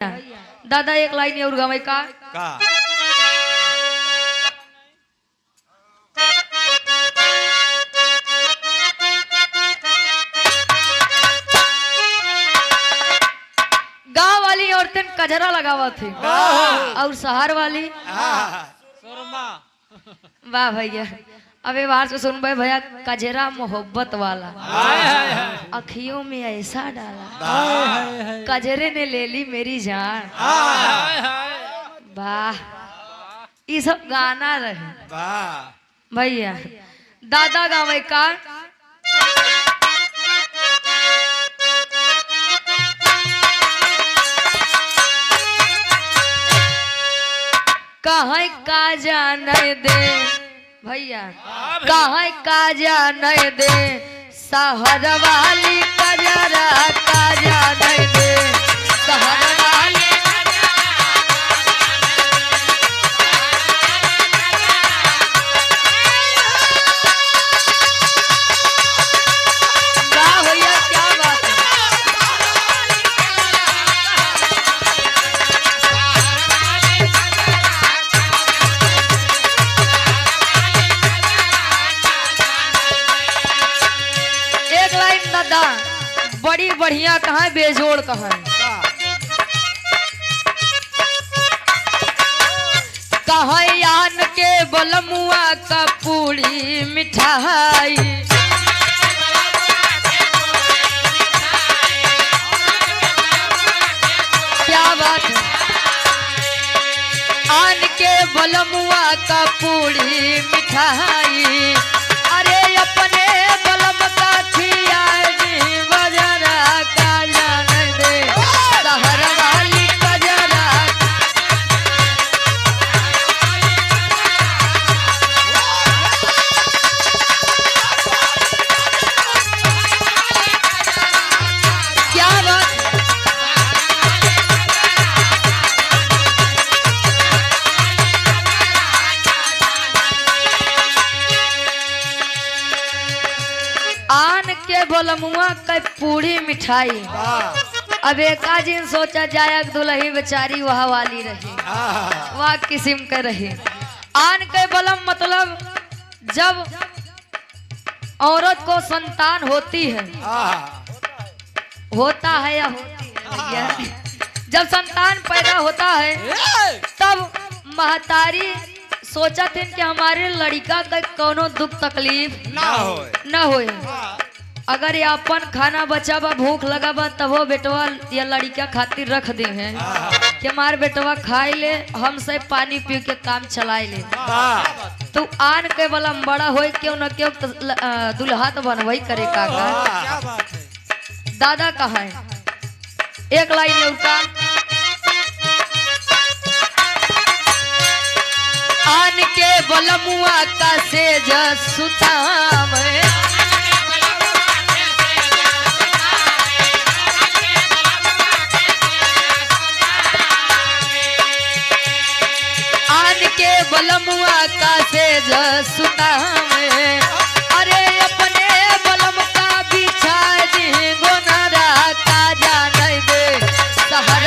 दादा एक लाइन और गवाई का गांव वाली औरतें कजरा लगावा थी और शहर वाली वाह भैया अबे बाहर से सुन भाई भैया कजरा मोहब्बत वाला अखियों में ऐसा डाला कजरे ने ले ली मेरी जान। वाह ये सब गाना रहे भैया दादा गावे का कहाँ का जाने दे भैया कहाँ का जाने दे शहर वाली कजरा का जाने दे शहर वाली वाह भैया क्या बात है। एक लाइन दादा बड़ी बढ़िया कहाँ है बेजोड़ कहाँ है कहाँ यान के बलमुआ का पूरी मिठाई क्या बात है आन के बलमुआ का पूरी मिठाई अरे अपने बलम का खियानी बजरा का जाने दे शहर वाली कजरा क्या बात है। आन के बोलमुआ का पूरी मिठाई अब एका दिन सोचा जाए दुल्ही बेचारी वह वाली रही वह किस्म के रही आन के बलम मतलब जब औरत को संतान होती है होता है या होती है भैया जब संतान पैदा होता है तब महतारी सोचा थे कि हमारे लड़का का कोनो दुख तकलीफ ना होए अगर ये अपन खाना बचा बा भूख लगा बा तब वो बेटवा या लड़का खातिर रख दे हैं कि हमारे बेटवा खाए ले हमसे पानी पी के काम चलाए ले तो आन के वाला बड़ा होए क्यों न क्यों दुल्हा तो बनवाई करे काका दादा कहाँ है एक लाइन उठा आन के बलमुआ का सेज सुताम आन के बलमुआ का सेज सुताम अरे अपने बलम का बिछा दी गोनरा का जाने दे शहर